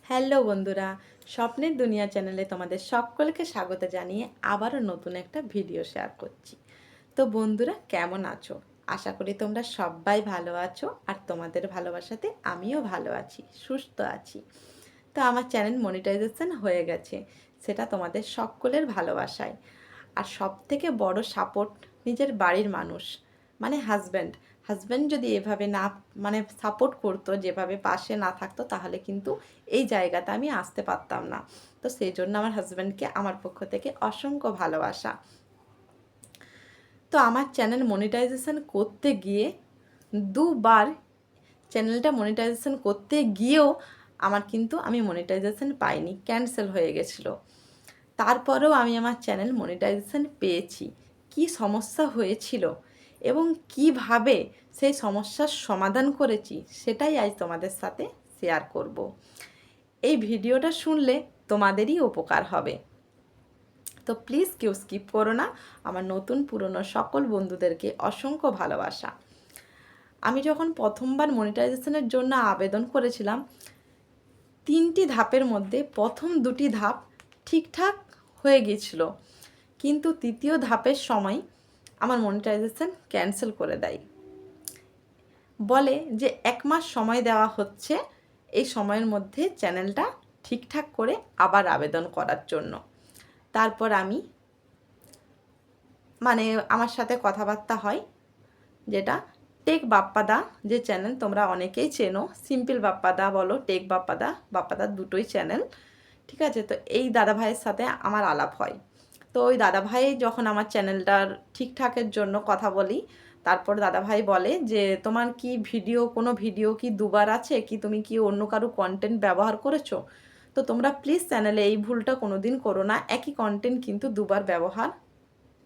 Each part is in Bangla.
হ্যালো বন্ধুরা, স্বপ্নের দুনিয়া চ্যানেলে তোমাদের সকলকে স্বাগত জানিয়ে আবারও নতুন একটা ভিডিও শেয়ার করছি। তো বন্ধুরা, কেমন আছো? আশা করি তোমরা সবাই ভালো আছো, আর তোমাদের ভালোবাসাতে আমিও ভালো আছি, সুস্থ আছি। তো আমার চ্যানেল মনিটাইজেশন হয়ে গেছে, সেটা তোমাদের সকলের ভালোবাসায়। আর সব থেকে বড় সাপোর্ট নিজের বাড়ির মানুষ, মানে হাজব্যান্ড। হাজব্যান্ড যদি এভাবে না মানে সাপোর্ট করতো, যেভাবে পাশে না থাকতো, তাহলে কিন্তু এই জায়গাতে আমি আসতে পারতাম না। তো সেই জন্য আমার হাজব্যান্ডকে আমার পক্ষ থেকে অসংখ্য ভালোবাসা। তো আমার চ্যানেল মনিটাইজেশন করতে গিয়ে দুবার চ্যানেলটা মনিটাইজেশন করতে গিয়েও আমি মনিটাইজেশন পাইনি, ক্যান্সেল হয়ে গেছিলো। তারপরেও আমি আমার চ্যানেল মনিটাইজেশন পেয়েছি। কি সমস্যা হয়েছিল এবং কিভাবে সেই সমস্যার সমাধান করেছি, সেটাই আজ তোমাদের সাথে শেয়ার করব। এই ভিডিওটা শুনলে তোমাদেরই উপকার হবে। তো প্লিজ কেউ স্কিপ করো না। আমার নতুন পুরনো সকল বন্ধুদেরকে অসংখ্য ভালোবাসা। আমি যখন প্রথমবার মনিটাইজেশনের জন্য আবেদন করেছিলাম, 3টি ধাপের মধ্যে প্রথম 2টি ধাপ ঠিকঠাক হয়ে গিয়েছিল, কিন্তু তৃতীয় ধাপের সময় আমার মনিটাইজেশন ক্যান্সেল করে দেয়। বলে যে 1 মাস সময় দেওয়া হচ্ছে, এই সময়ের মধ্যে চ্যানেলটা ঠিকঠাক করে আবার আবেদন করার জন্য। তারপর আমি আমার সাথে কথাবার্তা হয়, যেটা টেক বাপ্পাদা যে চ্যানেল, তোমরা অনেকেই চেনো। সিম্পল বাপ্পাদা বলো, টেক বাপ্পাদা দুটোই চ্যানেল, ঠিক আছে। তো এই দাদাভাইয়ের সাথে আমার আলাপ হয়। তো ওই দাদাভাই যখন আমার চ্যানেলটার ঠিকঠাকের জন্য কথা বলি, তারপর দাদাভাই বলে যে তোমার কি কোনো ভিডিও কি দুবার আছে, কি তুমি কি অন্য কারো কন্টেন্ট ব্যবহার করেছো? তো তোমরা প্লিজ চ্যানেলে এই ভুলটা কোনো দিন করো না, একই কন্টেন্ট কিন্তু দুবার ব্যবহার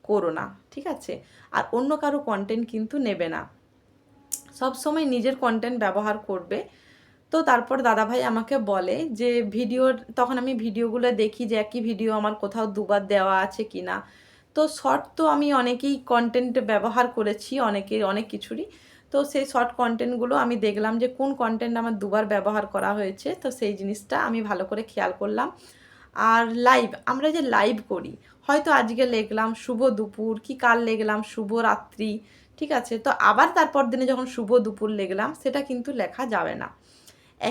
করো না, ঠিক আছে। আর অন্য কারো কন্টেন্ট কিন্তু নেবে না, সব সময় নিজের কন্টেন্ট ব্যবহার করবে। তো তারপর দাদাভাই আমাকে বলে যে তখন আমি ভিডিওগুলো দেখি যে একই ভিডিও আমার কোথাও দুবার দেওয়া আছে কি না। তো শর্ট তো আমি অনেকেই কন্টেন্ট ব্যবহার করেছি, অনেক কিছুরই। তো সেই শর্ট কন্টেন্টগুলো আমি দেখলাম যে কোন কন্টেন্ট আমার দুবার ব্যবহার করা হয়েছে, তো সেই জিনিসটা আমি ভালো করে খেয়াল করলাম। আর আমরা যে লাইভ করি, হয়তো আজকে লিখলাম শুভ দুপুর, কি কাল লিখলাম শুভ রাত্রি, ঠিক আছে। তো আবার তারপর দিনে যখন শুভ দুপুর লিখলাম, সেটা কিন্তু লেখা যাবে না।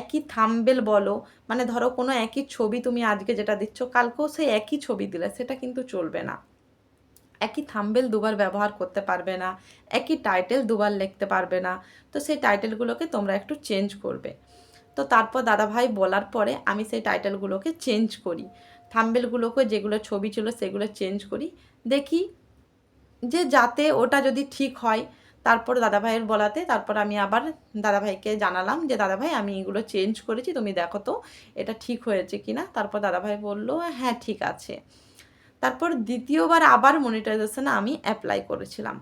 একই থাম্বনেল বলো, ধরো কোনো একই ছবি তুমি আজকে যেটা দিচ্ছ, কালকেও সেই একই ছবি দিলে, সেটা কিন্তু চলবে না। একই থাম্বনেল দুবার ব্যবহার করতে পারবে না, একই টাইটেল দুবার লিখতে পারবে না। তো সেই টাইটেলগুলোকে তোমরা একটু চেঞ্জ করবে। তো তারপর দাদাভাই বলার পরে আমি সেই টাইটেলগুলোকে চেঞ্জ করি, থাম্বনেলগুলোকে যেগুলো ছবি ছিল সেগুলো চেঞ্জ করি, দেখি যে যাতে ওটা যদি ঠিক হয়। তারপর দাদাভাইয়ের বলাতে তারপর আমি আবার দাদাভাইকে জানালাম যে দাদাভাই, আমি এগুলো চেঞ্জ করেছি, তুমি দেখো তো এটা ঠিক হয়েছে কি না। তারপর দাদাভাই বললো হ্যাঁ ঠিক আছে। তারপর দ্বিতীয়বার আবার মনিটাইজেশনে আমি অ্যাপ্লাই করেছিলাম।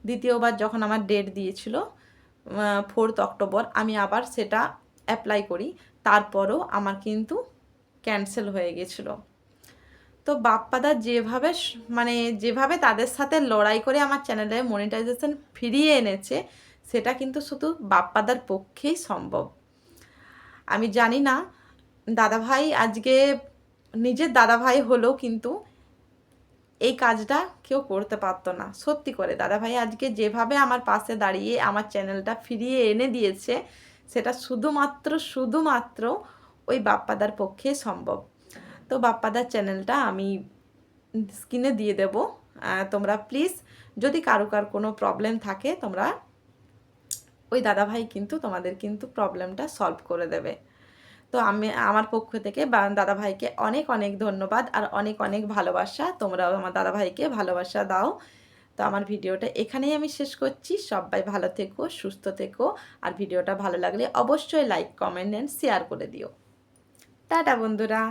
দ্বিতীয়বার যখন আমার ডেট দিয়েছিল 4 অক্টোবর, আমি আবার সেটা অ্যাপ্লাই করি। তারপরও আমার কিন্তু ক্যান্সেল হয়ে গেছিলো। তো বাপ্পাদা যেভাবে তাদের সাথে লড়াই করে আমার চ্যানেলে মনিটাইজেশন ফিরিয়ে এনেছে, সেটা কিন্তু শুধু বাপ্পাদার পক্ষেই সম্ভব। আমি জানি না, দাদাভাই আজকে নিজের দাদাভাই হলেও কিন্তু এই কাজটা কেউ করতে পারতো না। সত্যি করে দাদাভাই আজকে যেভাবে আমার পাশে দাঁড়িয়ে আমার চ্যানেলটা ফিরিয়ে এনে দিয়েছে, সেটা শুধুমাত্র ওই বাপ্পাদার পক্ষে সম্ভব। তো বাপ্পাদার চ্যানেলটা আমি স্ক্রিনে দিয়ে দেব, তোমরা প্লিজ, যদি কারো কোনো প্রবলেম থাকে, তোমরা ওই দাদাভাই কিন্তু তোমাদের কিন্তু প্রবলেমটা সলভ করে দেবে। তো আমি আমার পক্ষ থেকে দাদাভাইকে অনেক অনেক ধন্যবাদ আর অনেক অনেক ভালোবাসা। তোমরাও আমার দাদাভাইকে ভালোবাসা দাও। তো আমার ভিডিওটা এখানেই আমি শেষ করছি। সবাই ভালো থেকো, সুস্থ থেকো, আর ভিডিওটা ভালো লাগলে অবশ্যই লাইক, কমেন্ট অ্যান্ড শেয়ার করে দিও। টাটা বন্ধুরা।